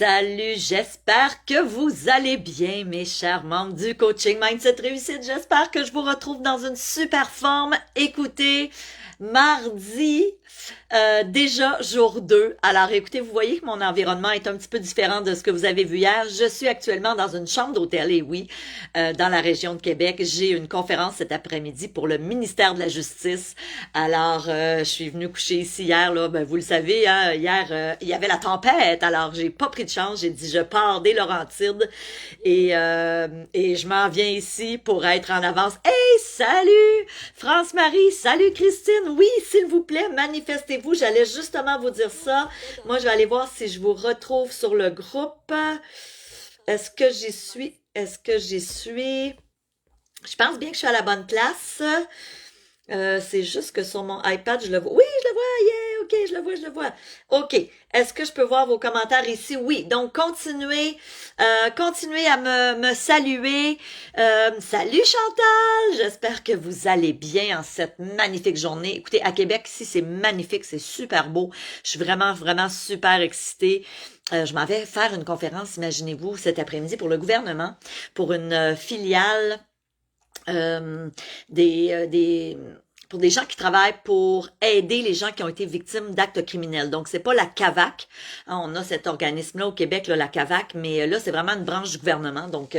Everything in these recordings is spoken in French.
Salut, j'espère que vous allez bien, mes chers membres du Coaching Mindset Réussite. J'espère que je vous retrouve dans une super forme. Écoutez, mardi, déjà jour 2. Alors écoutez, vous voyez que mon environnement est un petit peu différent de ce que vous avez vu hier. Je suis actuellement dans une chambre d'hôtel, et oui, dans la région de Québec. J'ai une conférence cet après-midi pour le ministère de la Justice. Alors, je suis venue coucher ici hier, là, vous le savez, hein, hier, il y avait la tempête, alors j'ai pas pris de chance. J'ai dit, je pars des Laurentides et je m'en viens ici pour être en avance. Hey, salut France-Marie, salut Christine. Oui, s'il vous plaît, manifestez-vous. J'allais justement vous dire ça. Moi, je vais aller voir si je vous retrouve sur le groupe. Est-ce que j'y suis? Est-ce que j'y suis? Je pense bien que je suis à la bonne place. C'est juste que sur mon iPad, je le vois. Oui, je le vois, yeah, ok, je le vois. Ok, est-ce que je peux voir vos commentaires ici? Oui, donc continuez à me saluer. Salut Chantal, j'espère que vous allez bien en cette magnifique journée. Écoutez, à Québec, ici, c'est magnifique, c'est super beau. Je suis vraiment, vraiment super excitée. Je m'en vais faire une conférence, imaginez-vous, cet après-midi pour le gouvernement, pour une filiale euh, des pour des gens qui travaillent pour aider les gens qui ont été victimes d'actes criminels. Donc, c'est pas la CAVAC. Hein, on a cet organisme-là au Québec, là, la CAVAC, mais là, c'est vraiment une branche du gouvernement. Donc,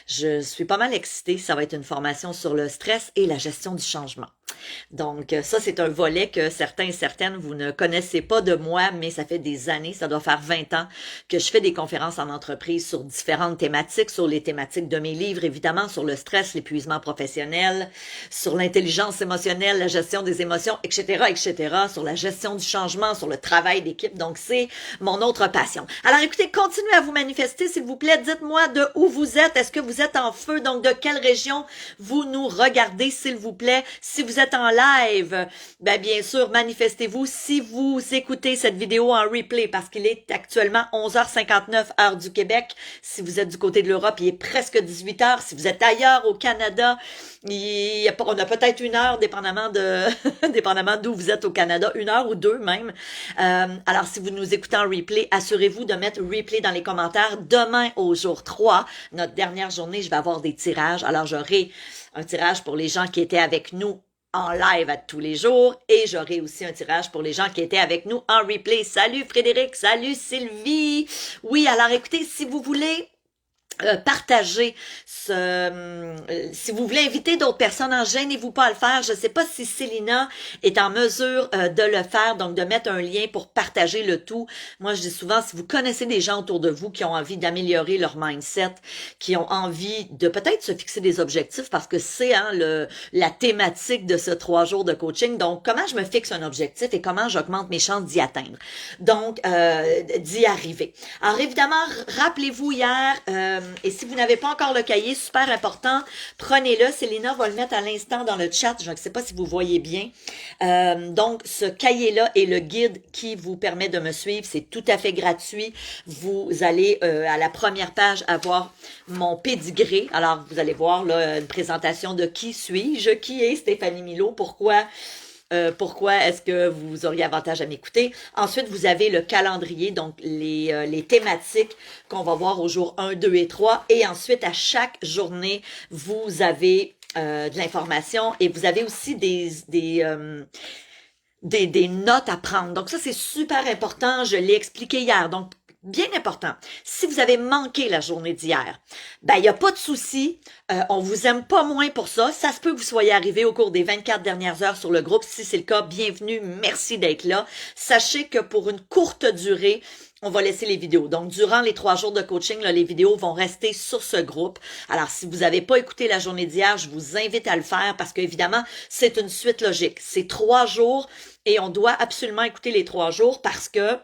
je suis pas mal excitée. Ça va être une formation sur le stress et la gestion du changement. Donc, ça, c'est un volet que certains et certaines, vous ne connaissez pas de moi, mais ça fait des années, ça doit faire 20 ans que je fais des conférences en entreprise sur différentes thématiques, sur les thématiques de mes livres, évidemment, sur le stress, l'épuisement professionnel, sur l'intelligence émotionnelle, la gestion des émotions, etc., etc., sur la gestion du changement, sur le travail d'équipe. Donc, c'est mon autre passion. Alors, écoutez, continuez à vous manifester, s'il vous plaît. Dites-moi de où vous êtes. Est-ce que vous êtes en feu? Donc, de quelle région vous nous regardez, s'il vous plaît? Si vous êtes en live, bien sûr, manifestez-vous si vous écoutez cette vidéo en replay parce qu'il est actuellement 11h59 heure du Québec. Si vous êtes du côté de l'Europe, il est presque 18h. Si vous êtes ailleurs au Canada, on a peut-être une heure, dépendamment dépendamment d'où vous êtes au Canada, une heure ou deux même. Alors, si vous nous écoutez en replay, assurez-vous de mettre replay dans les commentaires. Demain, au jour 3, notre dernière journée, je vais avoir des tirages. Alors, j'aurai un tirage pour les gens qui étaient avec nous en live à tous les jours et j'aurai aussi un tirage pour les gens qui étaient avec nous en replay. Salut Frédéric, salut Sylvie. Oui, alors écoutez, si vous voulez partager si vous voulez inviter d'autres personnes, en gênez-vous pas à le faire. Je sais pas si Célina est en mesure de le faire, donc de mettre un lien pour partager le tout. Moi, je dis souvent, si vous connaissez des gens autour de vous qui ont envie d'améliorer leur mindset, qui ont envie de peut-être se fixer des objectifs, parce que c'est la thématique de ce 3 jours de coaching. Donc, comment je me fixe un objectif et comment j'augmente mes chances d'y atteindre. Donc, d'y arriver. Alors, évidemment, rappelez-vous hier, et si vous n'avez pas encore le cahier, super important, prenez-le. Célina va le mettre à l'instant dans le chat. Je ne sais pas si vous voyez bien. Donc, ce cahier-là est le guide qui vous permet de me suivre. C'est tout à fait gratuit. Vous allez à la première page avoir mon pédigré. Alors, vous allez voir là une présentation de qui suis-je, qui est Stéphanie Milot, pourquoi est-ce que vous auriez avantage à m'écouter. Ensuite, vous avez le calendrier, donc les thématiques qu'on va voir au jour 1, 2 et 3. Et ensuite, à chaque journée, vous avez de l'information et vous avez aussi des notes à prendre. Donc ça, c'est super important. Je l'ai expliqué hier. Donc, bien important. Si vous avez manqué la journée d'hier, il n'y a pas de souci. On vous aime pas moins pour ça. Ça se peut que vous soyez arrivé au cours des 24 dernières heures sur le groupe. Si c'est le cas, bienvenue. Merci d'être là. Sachez que pour une courte durée, on va laisser les vidéos. Donc, durant les 3 jours de coaching, là, les vidéos vont rester sur ce groupe. Alors, si vous n'avez pas écouté la journée d'hier, je vous invite à le faire parce qu'évidemment, c'est une suite logique. C'est 3 jours et on doit absolument écouter les 3 jours parce que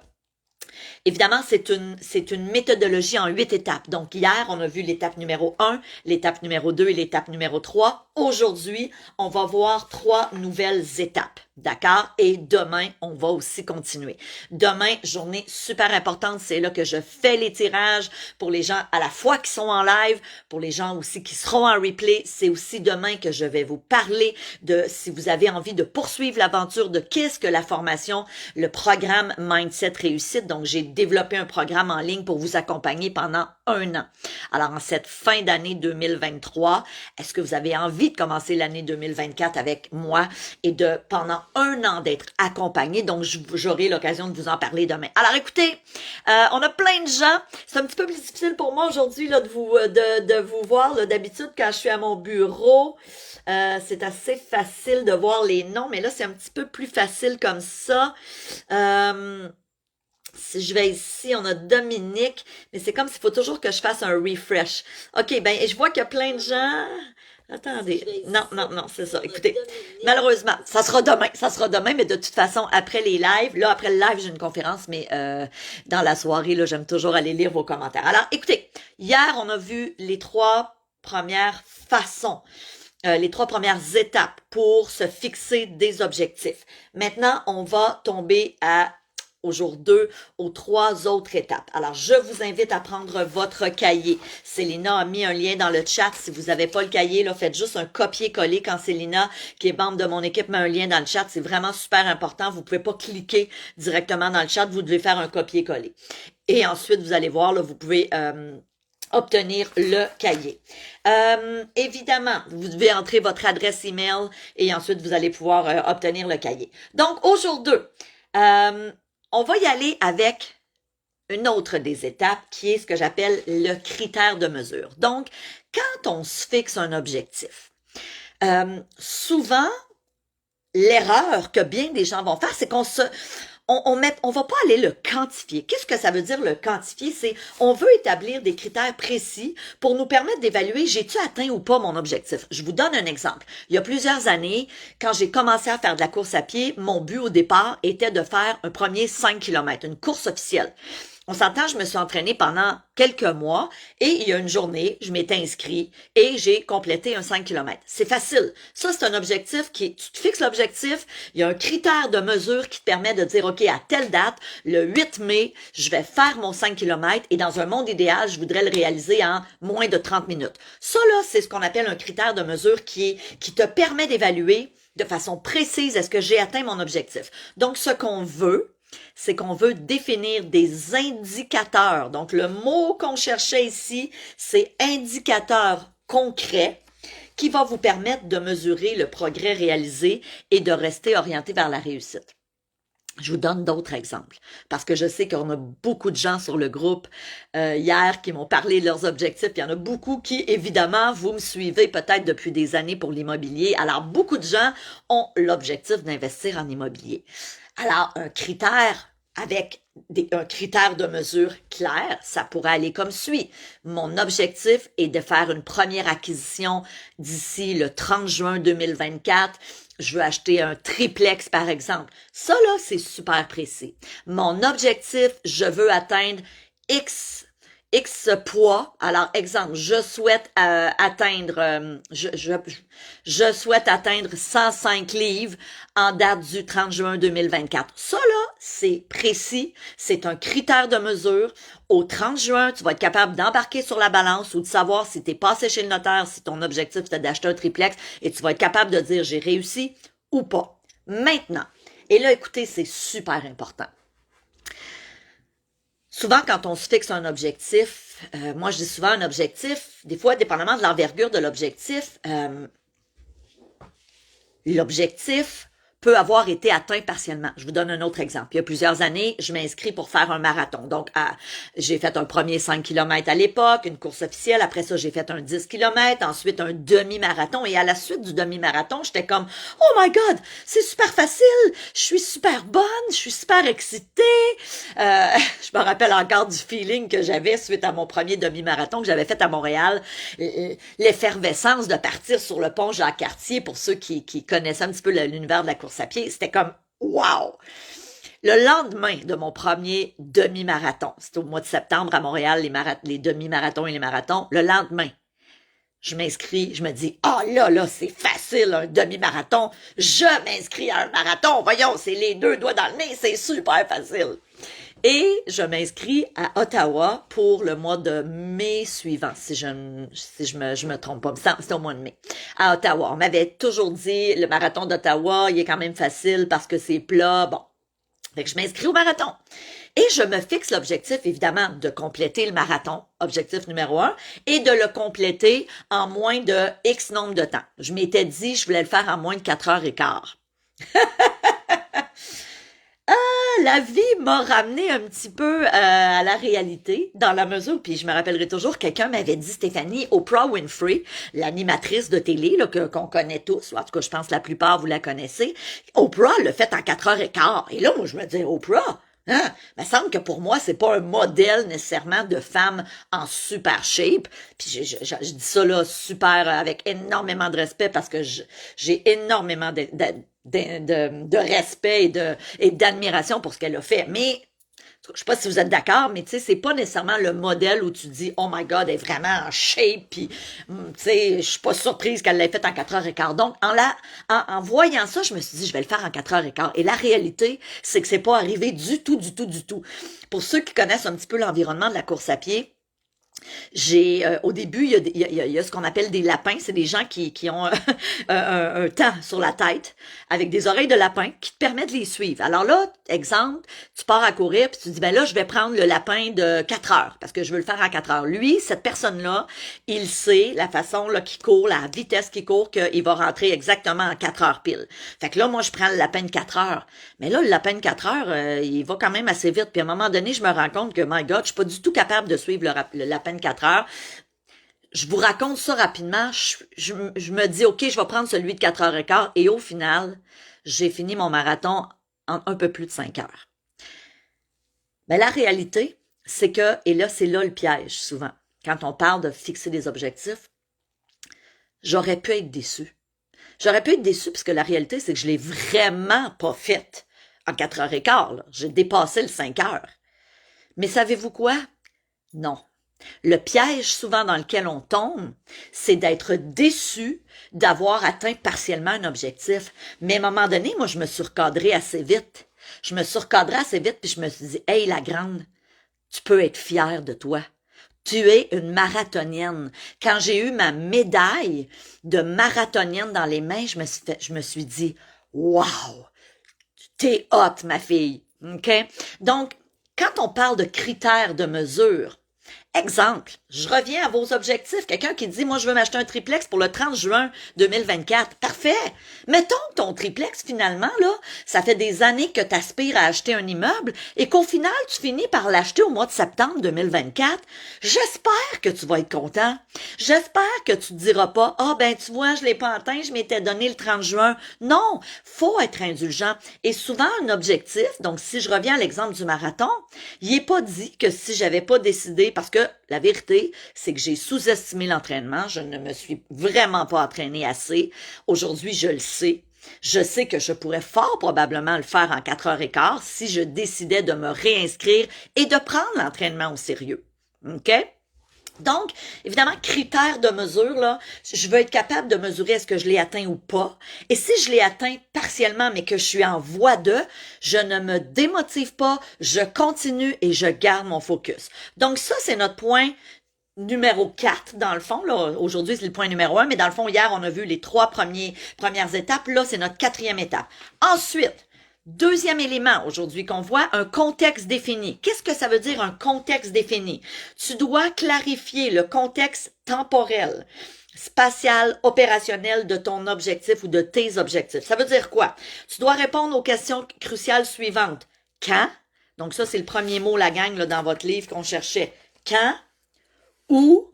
évidemment, c'est une méthodologie en 8 étapes. Donc, hier, on a vu l'étape numéro 1, l'étape numéro 2 et l'étape numéro 3. aujourd'hui, on va voir 3 nouvelles étapes. D'accord? Et demain, on va aussi continuer. Demain, journée super importante, c'est là que je fais les tirages pour les gens à la fois qui sont en live, pour les gens aussi qui seront en replay. C'est aussi demain que je vais vous parler de si vous avez envie de poursuivre l'aventure de qu'est-ce que la formation, le programme Mindset Réussite. Donc, j'ai développé un programme en ligne pour vous accompagner pendant 1 an. Alors, en cette fin d'année 2023, est-ce que vous avez envie de commencer l'année 2024 avec moi et de, pendant 1 an, d'être accompagné? Donc, j'aurai l'occasion de vous en parler demain. Alors, écoutez, on a plein de gens. C'est un petit peu plus difficile pour moi aujourd'hui là, de vous voir. D'habitude, quand je suis à mon bureau, c'est assez facile de voir les noms, mais là, c'est un petit peu plus facile comme ça. Si je vais ici, on a Dominique, mais c'est comme s'il faut toujours que je fasse un refresh. OK, ben, et je vois qu'il y a plein de gens. Attendez. Non, non, non, c'est ça. Écoutez, malheureusement, ça sera demain, mais de toute façon, après les lives, là, après le live, j'ai une conférence, mais dans la soirée, là, j'aime toujours aller lire vos commentaires. Alors, écoutez, hier, on a vu les 3 premières façons. Les 3 premières étapes pour se fixer des objectifs. Maintenant, on va tomber au jour 2, aux 3 autres étapes. Alors, je vous invite à prendre votre cahier. Célina a mis un lien dans le chat. Si vous n'avez pas le cahier, là, faites juste un copier-coller quand Célina, qui est membre de mon équipe, met un lien dans le chat. C'est vraiment super important. Vous pouvez pas cliquer directement dans le chat. Vous devez faire un copier-coller. Et ensuite, vous allez voir, là, vous pouvez obtenir le cahier. Évidemment, vous devez entrer votre adresse email et ensuite, vous allez pouvoir obtenir le cahier. Donc, au jour 2, on va y aller avec une autre des étapes qui est ce que j'appelle le critère de mesure. Donc, quand on se fixe un objectif, souvent, l'erreur que bien des gens vont faire, c'est on va pas aller le quantifier. Qu'est-ce que ça veut dire le quantifier? C'est, on veut établir des critères précis pour nous permettre d'évaluer, j'ai-tu atteint ou pas mon objectif? Je vous donne un exemple. Il y a plusieurs années, quand j'ai commencé à faire de la course à pied, mon but au départ était de faire un premier 5 km, une course officielle. On s'entend, je me suis entraînée pendant quelques mois et il y a une journée, je m'étais inscrit et j'ai complété un 5 km. C'est facile. Ça, c'est un objectif tu te fixes l'objectif, il y a un critère de mesure qui te permet de dire, OK, à telle date, le 8 mai, je vais faire mon 5 km et dans un monde idéal, je voudrais le réaliser en moins de 30 minutes. Ça, là, c'est ce qu'on appelle un critère de mesure qui te permet d'évaluer de façon précise est-ce que j'ai atteint mon objectif. Donc, ce qu'on veut, c'est qu'on veut définir des indicateurs. Donc, le mot qu'on cherchait ici, c'est indicateur concret qui va vous permettre de mesurer le progrès réalisé et de rester orienté vers la réussite. Je vous donne d'autres exemples parce que je sais qu'on a beaucoup de gens sur le groupe hier qui m'ont parlé de leurs objectifs. Il y en a beaucoup qui, évidemment, vous me suivez peut-être depuis des années pour l'immobilier. Alors, beaucoup de gens ont l'objectif d'investir en immobilier. Alors, un critère avec un critère de mesure clair, ça pourrait aller comme suit. Mon objectif est de faire une première acquisition d'ici le 30 juin 2024. Je veux acheter un triplex, par exemple. Ça, là, c'est super précis. Mon objectif, je veux atteindre X poids. Alors, exemple, je souhaite je souhaite atteindre 105 livres en date du 30 juin 2024. Ça, là, c'est précis. C'est un critère de mesure. Au 30 juin, tu vas être capable d'embarquer sur la balance ou de savoir si tu es passé chez le notaire, si ton objectif c'est d'acheter un triplex et tu vas être capable de dire j'ai réussi ou pas. Maintenant, et là, écoutez, c'est super important. Souvent, quand on se fixe un objectif, moi je dis souvent un objectif, des fois, dépendamment de l'envergure de l'objectif peut avoir été atteint partiellement. Je vous donne un autre exemple. Il y a plusieurs années, je m'inscris pour faire un marathon. Donc, j'ai fait un premier 5 km à l'époque, une course officielle. Après ça, j'ai fait un 10 km, ensuite un demi-marathon. Et à la suite du demi-marathon, j'étais comme, oh my God, c'est super facile. Je suis super bonne, je suis super excitée. Je me rappelle encore du feeling que j'avais suite à mon premier demi-marathon que j'avais fait à Montréal. L'effervescence de partir sur le pont Jacques-Cartier, pour ceux qui connaissent un petit peu l'univers de la course à pied, c'était comme wow! Le lendemain de mon premier demi-marathon, c'était au mois de septembre à Montréal, les demi-marathons et les marathons, le lendemain, je m'inscris, je me dis, ah là, c'est facile, un demi-marathon, je m'inscris à un marathon, voyons, c'est les deux doigts dans le nez, c'est super facile. Et je m'inscris à Ottawa pour le mois de mai suivant, si je me trompe pas, c'est au mois de mai. À Ottawa, on m'avait toujours dit, le marathon d'Ottawa, il est quand même facile parce que c'est plat, bon. Fait que je m'inscris au marathon. Et je me fixe l'objectif, évidemment, de compléter le marathon, objectif numéro 1, et de le compléter en moins de X nombre de temps. Je m'étais dit, je voulais le faire en moins de 4h15. La vie m'a ramené un petit peu à la réalité, dans la mesure, puis je me rappellerai toujours, quelqu'un m'avait dit, Stéphanie, Oprah Winfrey, l'animatrice de télé là, qu'on connaît tous, en tout cas je pense que la plupart vous la connaissez, Oprah l'a fait en 4h15. Et là, moi je me dis, Oprah, hein? Il me semble que pour moi, c'est pas un modèle nécessairement de femme en super shape. Puis je dis ça là super avec énormément de respect parce que j'ai énormément de respect et d'admiration pour ce qu'elle a fait. Mais je sais pas si vous êtes d'accord, mais tu sais, c'est pas nécessairement le modèle où tu dis, oh my God, elle est vraiment en shape, puis tu sais, je suis pas surprise qu'elle l'ait fait en 4h15. Donc, en voyant ça, je me suis dit, je vais le faire en 4h15. Et la réalité, c'est que c'est pas arrivé du tout, du tout, du tout. Pour ceux qui connaissent un petit peu l'environnement de la course à pied, au début, il y a ce qu'on appelle des lapins. C'est des gens qui ont un temps sur la tête avec des oreilles de lapin qui te permettent de les suivre. Alors là, exemple, tu pars à courir puis tu dis, ben là, je vais prendre le lapin de 4 heures parce que je veux le faire en 4 heures. Lui, cette personne-là, il sait la façon là qu'il court, la vitesse qu'il court, qu'il va rentrer exactement en 4 heures pile. Fait que là, moi, je prends le lapin de 4 heures. Mais là, le lapin de 4 heures, il va quand même assez vite. Puis à un moment donné, je me rends compte que, my God, je suis pas du tout capable de suivre le lapin de 4 heures. Je vous raconte ça rapidement. Je me dis, OK, je vais prendre celui de 4h15. Et au final, j'ai fini mon marathon en un peu plus de 5 heures. Mais la réalité, c'est que, et là, c'est là le piège souvent, quand on parle de fixer des objectifs, j'aurais pu être déçue. J'aurais pu être déçue parce que la réalité, c'est que je l'ai vraiment pas faite en 4h15. Là. J'ai dépassé le 5 heures. Mais savez-vous quoi? Non. Le piège souvent dans lequel on tombe, c'est d'être déçu d'avoir atteint partiellement un objectif. Mais à un moment donné, moi, je me suis recadrée assez vite. Je me suis recadrée assez vite, puis je me suis dit, hey, la grande, tu peux être fière de toi. Tu es une marathonienne. Quand j'ai eu ma médaille de marathonienne dans les mains, je me suis dit, wow, t'es hot, ma fille. OK? Donc, quand on parle de critères de mesure, exemple, je reviens à vos objectifs. Quelqu'un qui dit, moi, je veux m'acheter un triplex pour le 30 juin 2024. Parfait. Mettons que ton triplex, finalement, là, ça fait des années que tu aspires à acheter un immeuble et qu'au final, tu finis par l'acheter au mois de septembre 2024. J'espère que tu vas être content. J'espère que tu te diras pas, ah, ben, tu vois, je l'ai pas atteint, je m'étais donné le 30 juin. Non, faut être indulgent. Et souvent, un objectif, donc si je reviens à l'exemple du marathon, il est pas dit que si j'avais pas décidé, parce que la vérité, c'est que j'ai sous-estimé l'entraînement. Je ne me suis vraiment pas entraînée assez. Aujourd'hui, je le sais. Je sais que je pourrais fort probablement le faire en 4h15 si je décidais de me réinscrire et de prendre l'entraînement au sérieux. OK? Donc, évidemment, critères de mesure, là, je veux être capable de mesurer est-ce que je l'ai atteint ou pas. Et si je l'ai atteint partiellement, mais que je suis en voie de, je ne me démotive pas, je continue et je garde mon focus. Donc ça, c'est notre point numéro 4, dans le fond. Là, aujourd'hui, c'est le point numéro 1, mais dans le fond, hier, on a vu les 3 premières étapes. Là, c'est notre 4e étape. Ensuite, deuxième élément aujourd'hui qu'on voit, un contexte défini. Qu'est-ce que ça veut dire un contexte défini? Tu dois clarifier le contexte temporel, spatial, opérationnel de ton objectif ou de tes objectifs. Ça veut dire quoi? Tu dois répondre aux questions cruciales suivantes. Quand? Donc ça, c'est le premier mot, la gang, là, dans votre livre qu'on cherchait. Quand? Où?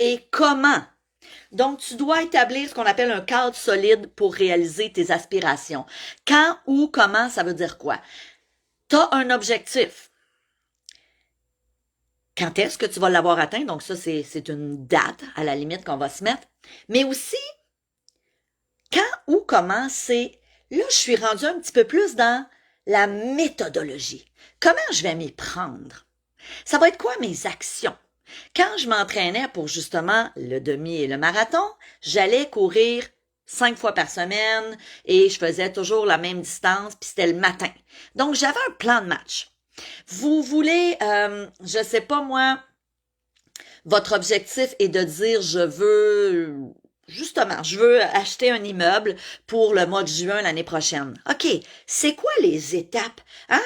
Et comment? Donc, tu dois établir ce qu'on appelle un cadre solide pour réaliser tes aspirations. Quand, où, comment, ça veut dire quoi? Tu as un objectif. Quand est-ce que tu vas l'avoir atteint? Donc, ça, c'est une date, à la limite, qu'on va se mettre. Mais aussi, quand, où, comment, c'est... Là, je suis rendue un petit peu plus dans la méthodologie. Comment je vais m'y prendre? Ça va être quoi mes actions? Quand je m'entraînais pour justement le demi et le marathon, j'allais courir 5 fois par semaine et je faisais toujours la même distance, puis c'était le matin. Donc, j'avais un plan de match. Vous voulez, je sais pas moi, votre objectif est de dire je veux justement, je veux acheter un immeuble pour le mois de juin l'année prochaine. OK, c'est quoi les étapes? Hein?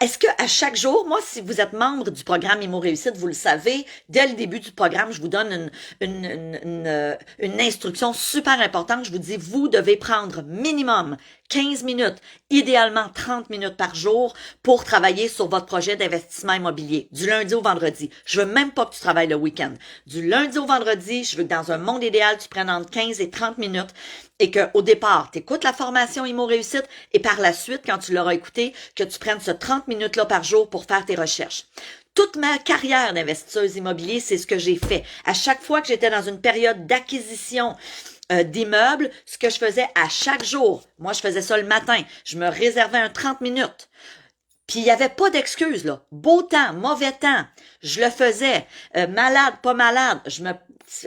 Est-ce que à chaque jour, moi, si vous êtes membre du programme Imo Réussite, vous le savez, dès le début du programme, je vous donne une instruction super importante. Je vous dis, vous devez prendre minimum 15 minutes, idéalement 30 minutes par jour pour travailler sur votre projet d'investissement immobilier, du lundi au vendredi. Je veux même pas que tu travailles le week-end. Du lundi au vendredi, je veux que dans un monde idéal, tu prennes entre 15 et 30 minutes et qu'au départ, tu écoutes la formation Imo Réussite et par la suite, quand tu l'auras écouté, que tu prennes ce 30 minutes-là par jour pour faire tes recherches. Toute ma carrière d'investisseuse immobilier, c'est ce que j'ai fait. À chaque fois que j'étais dans une période d'acquisition d'immeubles, ce que je faisais à chaque jour, moi je faisais ça le matin, je me réservais un 30 minutes. Puis il n'y avait pas d'excuses, là. Beau temps, mauvais temps, je le faisais. Malade, pas malade,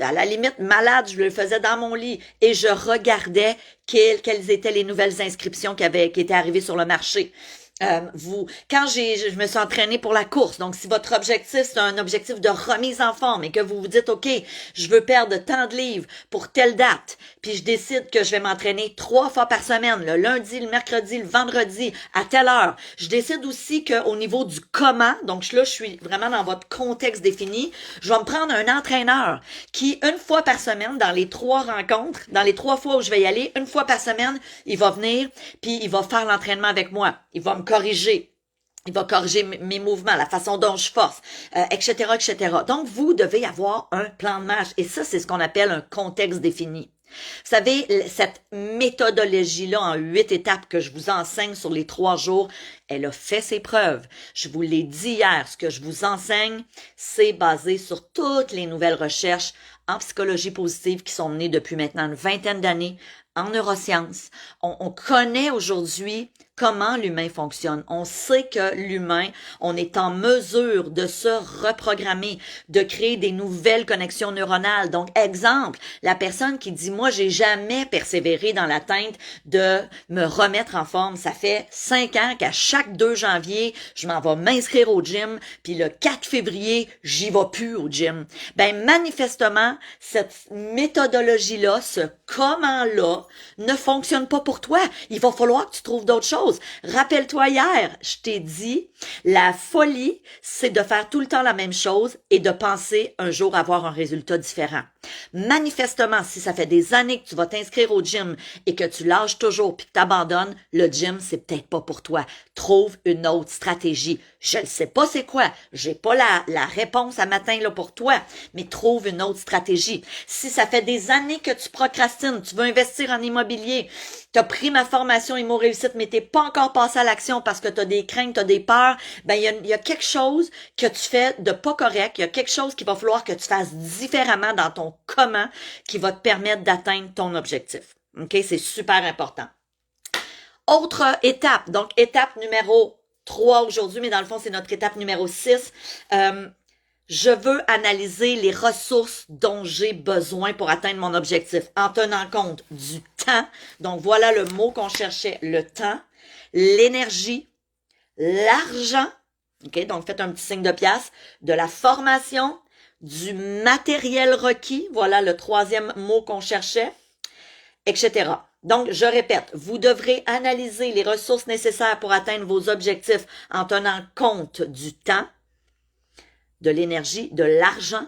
à la limite, malade, je le faisais dans mon lit et je regardais quelles étaient les nouvelles inscriptions qui étaient arrivées sur le marché. Quand je me suis entraînée pour la course, donc si votre objectif, c'est un objectif de remise en forme et que vous vous dites, OK, je veux perdre tant de livres pour telle date, puis je décide que je vais m'entraîner 3 fois par semaine, le lundi, le mercredi, le vendredi, à telle heure. Je décide aussi qu'au niveau du comment, donc là, je suis vraiment dans votre contexte défini, je vais me prendre un entraîneur qui, une fois par semaine, dans les 3 rencontres, dans les 3 fois où je vais y aller, une fois par semaine, il va venir, puis il va faire l'entraînement avec moi. Il va me corriger. Il va corriger mes mouvements, la façon dont je force, etc., etc. Donc, vous devez avoir un plan de match. Et ça, c'est ce qu'on appelle un contexte défini. Vous savez, cette méthodologie-là en 8 étapes que je vous enseigne sur les 3 jours, elle a fait ses preuves. Je vous l'ai dit hier, ce que je vous enseigne, c'est basé sur toutes les nouvelles recherches en psychologie positive qui sont menées depuis maintenant une vingtaine d'années en neurosciences. On connaît aujourd'hui comment l'humain fonctionne. On sait que l'humain, on est en mesure de se reprogrammer, de créer des nouvelles connexions neuronales. Donc, exemple, la personne qui dit, moi, j'ai jamais persévéré dans l'atteinte de me remettre en forme. Ça fait 5 ans qu'à chaque 2 janvier, je m'en vais m'inscrire au gym, puis le 4 février, j'y vais plus au gym. Ben, manifestement, cette méthodologie-là, ce comment-là, ne fonctionne pas pour toi. Il va falloir que tu trouves d'autres choses. Rappelle-toi hier, je t'ai dit, la folie, c'est de faire tout le temps la même chose et de penser un jour avoir un résultat différent. Manifestement, si ça fait des années que tu vas t'inscrire au gym et que tu lâches toujours puis que tu abandonnes, le gym, c'est peut-être pas pour toi. Trouve une autre stratégie. Je ne sais pas c'est quoi. J'ai pas la réponse à matin là pour toi, mais trouve une autre stratégie. Si ça fait des années que tu procrastines, tu veux investir en immobilier, tu as pris ma formation Imo Réussite, mais t'es pas encore passé à l'action parce que tu as des craintes, tu as des peurs, ben il y a quelque chose que tu fais de pas correct, il y a quelque chose qu'il va falloir que tu fasses différemment dans ton comment qui va te permettre d'atteindre ton objectif. OK, c'est super important. Autre étape, donc étape numéro 3 aujourd'hui, mais dans le fond, c'est notre étape numéro 6. Je veux analyser les ressources dont j'ai besoin pour atteindre mon objectif en tenant compte du temps. Donc, voilà le mot qu'on cherchait, le temps, l'énergie, l'argent. OK, donc faites un petit signe de pièce, de la formation, du matériel requis. Voilà le 3e mot qu'on cherchait, etc. Donc, je répète, vous devrez analyser les ressources nécessaires pour atteindre vos objectifs en tenant compte du temps, de l'énergie, de l'argent,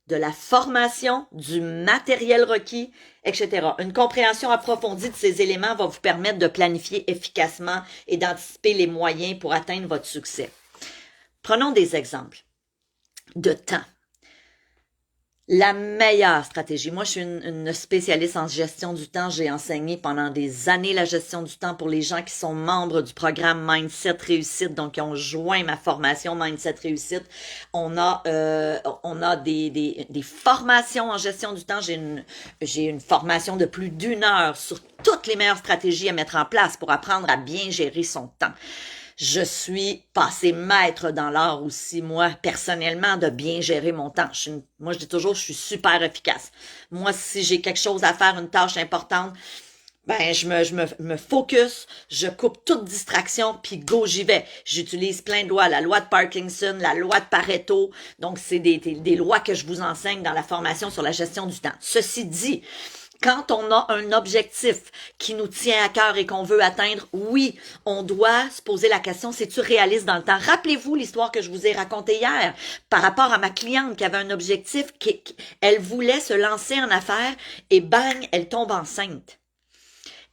de la formation, du matériel requis, etc. Une compréhension approfondie de ces éléments va vous permettre de planifier efficacement et d'anticiper les moyens pour atteindre votre succès. Prenons des exemples de temps. La meilleure stratégie. Moi, je suis une spécialiste en gestion du temps. J'ai enseigné pendant des années la gestion du temps pour les gens qui sont membres du programme Mindset Réussite, donc qui ont joint ma formation Mindset Réussite. On a des formations en gestion du temps. J'ai une formation de plus d'1 heure sur toutes les meilleures stratégies à mettre en place pour apprendre à bien gérer son temps. Je suis passée maître dans l'art aussi, moi, personnellement, de bien gérer mon temps. Moi, je dis toujours, je suis super efficace. Moi, si j'ai quelque chose à faire, une tâche importante, ben, je me focus, je coupe toute distraction, puis go, j'y vais. J'utilise plein de lois, la loi de Parkinson, la loi de Pareto. Donc, c'est des lois que je vous enseigne dans la formation sur la gestion du temps. Ceci dit, quand on a un objectif qui nous tient à cœur et qu'on veut atteindre, oui, on doit se poser la question, c'est-tu réaliste dans le temps? Rappelez-vous l'histoire que je vous ai racontée hier par rapport à ma cliente qui avait un objectif, elle voulait se lancer en affaires et bang, elle tombe enceinte.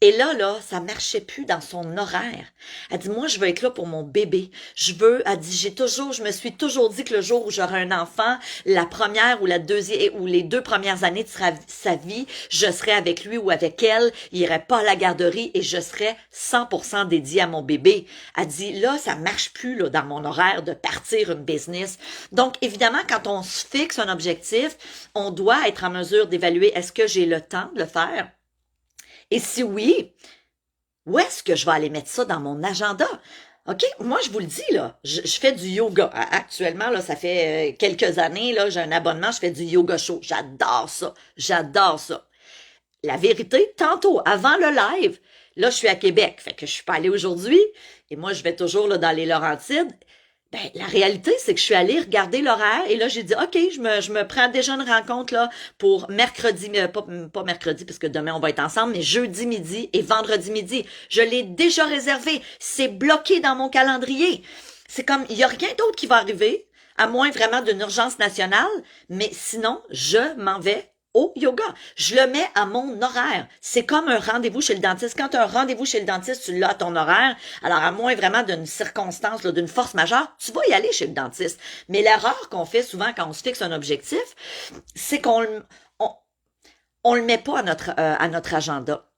Et là, ça marchait plus dans son horaire. Elle dit, moi, je veux être là pour mon bébé. Elle dit, je me suis toujours dit que le jour où j'aurai un enfant, la première ou la deuxième, ou les 2 premières années de sa vie, je serai avec lui ou avec elle, il irait pas à la garderie et je serai 100% dédiée à mon bébé. Elle dit, là, ça marche plus, là, dans mon horaire de partir une business. Donc, évidemment, quand on se fixe un objectif, on doit être en mesure d'évaluer, est-ce que j'ai le temps de le faire? Et si oui, où est-ce que je vais aller mettre ça dans mon agenda? OK, moi je vous le dis là, je fais du yoga. Actuellement là, ça fait quelques années là, j'ai un abonnement, je fais du yoga show. J'adore ça. J'adore ça. La vérité, tantôt avant le live, là je suis à Québec, fait que je suis pas allée aujourd'hui et moi je vais toujours là dans les Laurentides. Ben, la réalité, c'est que je suis allée regarder l'horaire et là, j'ai dit, OK, je me prends déjà une rencontre là pour mercredi, pas mercredi parce que demain on va être ensemble, mais jeudi midi et vendredi midi. Je l'ai déjà réservé. C'est bloqué dans mon calendrier. C'est comme, il y a rien d'autre qui va arriver, à moins vraiment d'une urgence nationale, mais sinon, je m'en vais au yoga. Je le mets à mon horaire. C'est comme un rendez-vous chez le dentiste. Quand tu as un rendez-vous chez le dentiste, tu l'as à ton horaire. Alors, à moins vraiment d'une circonstance, là, d'une force majeure, tu vas y aller chez le dentiste. Mais l'erreur qu'on fait souvent quand on se fixe un objectif, c'est on le met pas à notre agenda.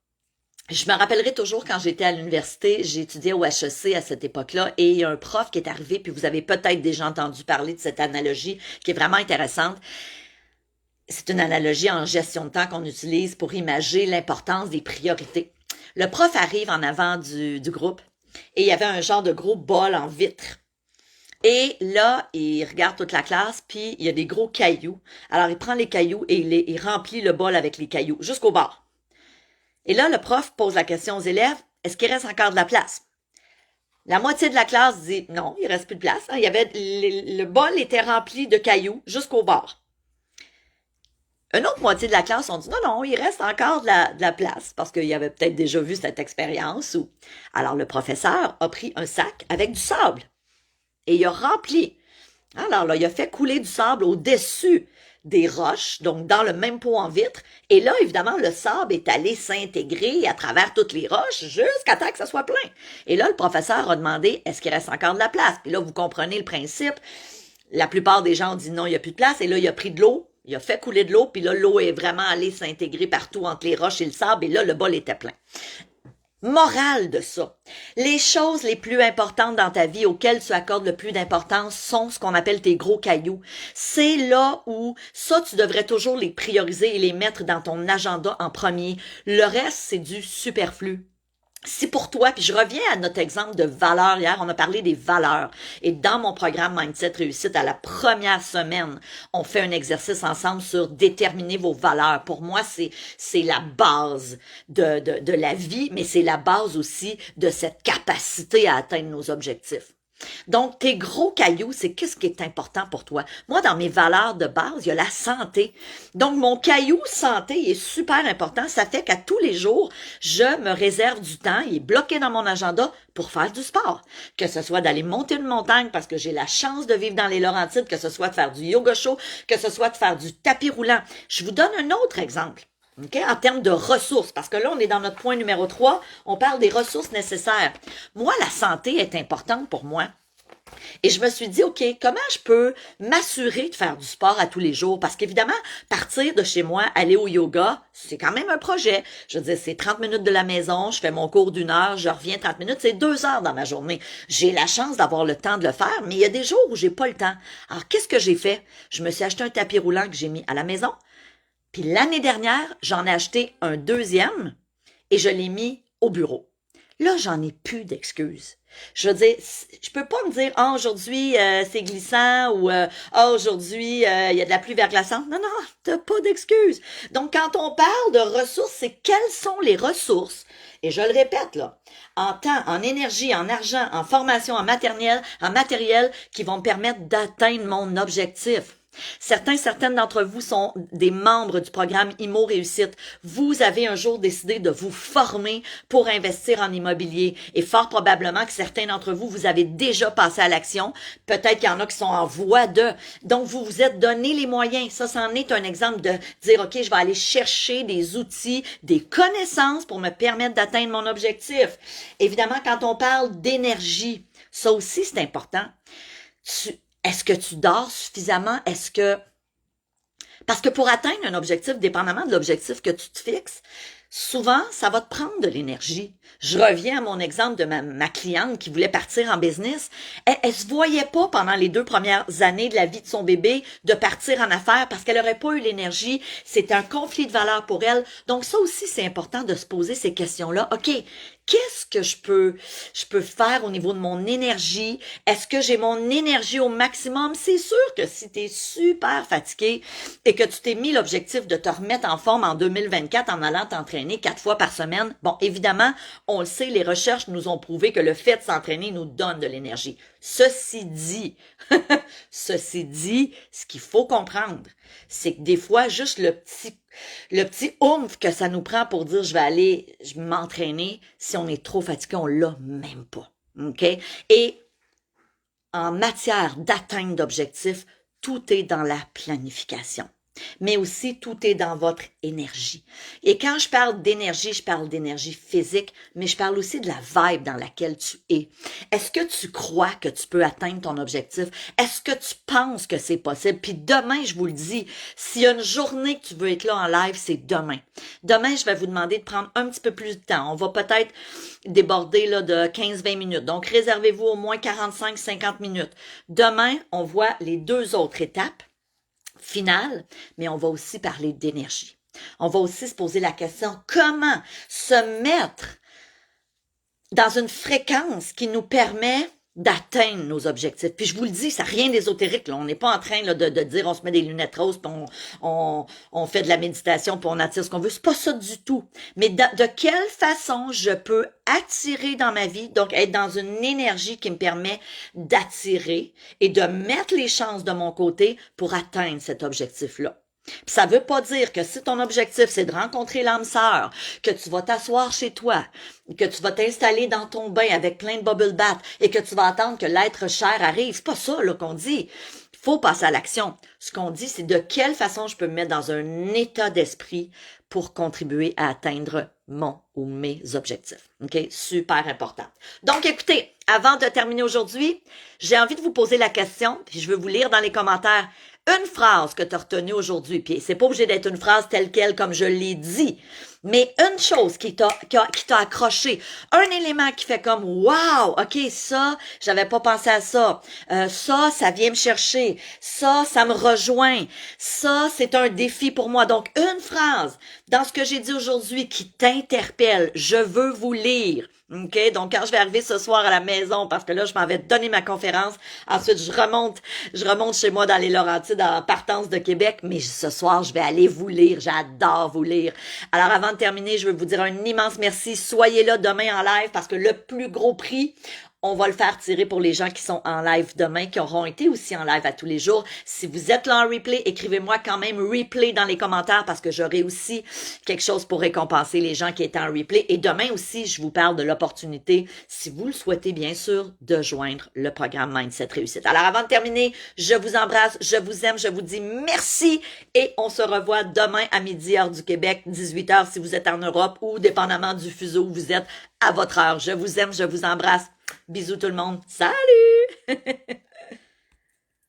Je me rappellerai toujours quand j'étais à l'université, j'ai étudié au HEC à cette époque-là et il y a un prof qui est arrivé, puis vous avez peut-être déjà entendu parler de cette analogie qui est vraiment intéressante. C'est une analogie en gestion de temps qu'on utilise pour imager l'importance des priorités. Le prof arrive en avant du groupe et il y avait un genre de gros bol en vitre. Et là, il regarde toute la classe, puis il y a des gros cailloux. Alors, il prend les cailloux et il remplit le bol avec les cailloux jusqu'au bord. Et là, le prof pose la question aux élèves, est-ce qu'il reste encore de la place? La moitié de la classe dit non, il reste plus de place. Il y avait, le bol était rempli de cailloux jusqu'au bord. Une autre moitié de la classe ont dit non, il reste encore de la place parce qu'il avait peut-être déjà vu cette expérience. Alors le professeur a pris un sac avec du sable et il a rempli. Alors là, il a fait couler du sable au-dessus des roches, donc dans le même pot en vitre. Et là, évidemment, le sable est allé s'intégrer à travers toutes les roches jusqu'à temps que ça soit plein. Et là, le professeur a demandé, est-ce qu'il reste encore de la place? Puis là, vous comprenez le principe. La plupart des gens ont dit non, il n'y a plus de place. Et là, il a pris de l'eau. Il a fait couler de l'eau, puis là, l'eau est vraiment allée s'intégrer partout entre les roches et le sable, et là, le bol était plein. Morale de ça. Les choses les plus importantes dans ta vie auxquelles tu accordes le plus d'importance sont ce qu'on appelle tes gros cailloux. C'est là où ça, tu devrais toujours les prioriser et les mettre dans ton agenda en premier. Le reste, c'est du superflu. Si pour toi, puis je reviens à notre exemple de valeurs hier, on a parlé des valeurs. Et dans mon programme Mindset Réussite, à la première semaine, on fait un exercice ensemble sur déterminer vos valeurs. Pour moi, c'est la base de la vie, mais c'est la base aussi de cette capacité à atteindre nos objectifs. Donc, tes gros cailloux, c'est qu'est-ce qui est important pour toi? Moi, dans mes valeurs de base, il y a la santé. Donc, mon caillou santé est super important. Ça fait qu'à tous les jours, je me réserve du temps. Il est bloqué dans mon agenda pour faire du sport. Que ce soit d'aller monter une montagne parce que j'ai la chance de vivre dans les Laurentides, que ce soit de faire du yoga show, que ce soit de faire du tapis roulant. Je vous donne un autre exemple. Okay? En termes de ressources, parce que là, on est dans notre point numéro 3, on parle des ressources nécessaires. Moi, la santé est importante pour moi. Et je me suis dit, OK, comment je peux m'assurer de faire du sport à tous les jours? Parce qu'évidemment, partir de chez moi, aller au yoga, c'est quand même un projet. Je veux dire, c'est 30 minutes de la maison, je fais mon cours d'1 heure, je reviens 30 minutes, c'est 2 heures dans ma journée. J'ai la chance d'avoir le temps de le faire, mais il y a des jours où j'ai pas le temps. Alors, qu'est-ce que j'ai fait? Je me suis acheté un tapis roulant que j'ai mis à la maison. Puis l'année dernière, j'en ai acheté un deuxième et je l'ai mis au bureau. là, j'en ai plus d'excuses. Je veux dire, je peux pas me dire, ah, aujourd'hui, c'est glissant ou, ah, aujourd'hui, il y a de la pluie verglaçante. Non, non, t'as pas d'excuses. Donc, quand on parle de ressources, c'est quelles sont les ressources, et je le répète, là, en temps, en énergie, en argent, en formation, en matériel, qui vont me permettre d'atteindre mon objectif. Certaines d'entre vous sont des membres du programme IMO Réussite. Vous avez un jour décidé de vous former pour investir en immobilier et fort probablement que certains d'entre vous, vous avez déjà passé à l'action. Peut-être qu'il y en a qui sont en voie de. Donc, vous vous êtes donné les moyens. Ça en est un exemple de dire, OK, je vais aller chercher des outils, des connaissances pour me permettre d'atteindre mon objectif. Évidemment, quand on parle d'énergie, ça aussi, c'est important. Est-ce que tu dors suffisamment? Parce que pour atteindre un objectif, dépendamment de l'objectif que tu te fixes, souvent, ça va te prendre de l'énergie. Je reviens à mon exemple de ma cliente qui voulait partir en business. Elle se voyait pas pendant les 2 premières années de la vie de son bébé de partir en affaires parce qu'elle aurait pas eu l'énergie. C'est un conflit de valeurs pour elle. Donc ça aussi, c'est important de se poser ces questions-là. OK, qu'est-ce que je peux faire au niveau de mon énergie? Est-ce que j'ai mon énergie au maximum? C'est sûr que si tu es super fatigué et que tu t'es mis l'objectif de te remettre en forme en 2024 en allant t'entraîner 4 fois par semaine, bon, évidemment, on le sait, les recherches nous ont prouvé que le fait de s'entraîner nous donne de l'énergie. Ceci dit, ce qu'il faut comprendre, c'est que des fois, juste le petit oomph que ça nous prend pour dire je vais aller m'entraîner, si on est trop fatigué, on l'a même pas. OK? Et en matière d'atteinte d'objectifs, tout est dans la planification. Mais aussi, tout est dans votre énergie. Et quand je parle d'énergie physique, mais je parle aussi de la vibe dans laquelle tu es. Est-ce que tu crois que tu peux atteindre ton objectif? Est-ce que tu penses que c'est possible? Puis demain, je vous le dis, s'il y a une journée que tu veux être là en live, c'est demain. Demain, je vais vous demander de prendre un petit peu plus de temps. On va peut-être déborder là, de 15-20 minutes. Donc, réservez-vous au moins 45-50 minutes. Demain, on voit les 2 autres étapes finale, mais on va aussi parler d'énergie. On va aussi se poser la question comment se mettre dans une fréquence qui nous permet d'atteindre nos objectifs. Puis je vous le dis, ça n'a rien d'ésotérique. Là. On n'est pas en train là, de dire on se met des lunettes roses, puis on fait de la méditation, puis on attire ce qu'on veut. C'est pas ça du tout. Mais de quelle façon je peux attirer dans ma vie, donc être dans une énergie qui me permet d'attirer et de mettre les chances de mon côté pour atteindre cet objectif-là. Puis ça veut pas dire que si ton objectif, c'est de rencontrer l'âme sœur, que tu vas t'asseoir chez toi, que tu vas t'installer dans ton bain avec plein de bubble bath et que tu vas attendre que l'être cher arrive. C'est pas ça là qu'on dit. Il faut passer à l'action. Ce qu'on dit, c'est de quelle façon je peux me mettre dans un état d'esprit pour contribuer à atteindre mon ou mes objectifs. OK? Super important. Donc, écoutez, avant de terminer aujourd'hui, j'ai envie de vous poser la question, puis je veux vous lire dans les commentaires une phrase que tu as retenue aujourd'hui, puis c'est pas obligé d'être une phrase telle quelle comme je l'ai dit, mais une chose qui t'a accroché, un élément qui fait comme wow, ok, ça, j'avais pas pensé à ça, ça vient me chercher, ça me rejoint, ça c'est un défi pour moi. Donc une phrase dans ce que j'ai dit aujourd'hui qui t'interpelle, je veux vous lire. OK? Donc, quand je vais arriver ce soir à la maison, parce que là, je m'en vais donner ma conférence, ensuite, je remonte chez moi dans les Laurentides, en partance de Québec, mais ce soir, je vais aller vous lire. J'adore vous lire. Alors, avant de terminer, je veux vous dire un immense merci. Soyez là demain en live, parce que le plus gros prix, on va le faire tirer pour les gens qui sont en live demain, qui auront été aussi en live à tous les jours. Si vous êtes là en replay, écrivez-moi quand même replay dans les commentaires parce que j'aurai aussi quelque chose pour récompenser les gens qui étaient en replay. Et demain aussi, je vous parle de l'opportunité, si vous le souhaitez bien sûr, de joindre le programme Mindset Réussite. Alors avant de terminer, je vous embrasse, je vous aime, je vous dis merci et on se revoit demain à midi heure du Québec, 18h si vous êtes en Europe ou dépendamment du fuseau où vous êtes à votre heure. Je vous aime, je vous embrasse. Bisous tout le monde. Salut!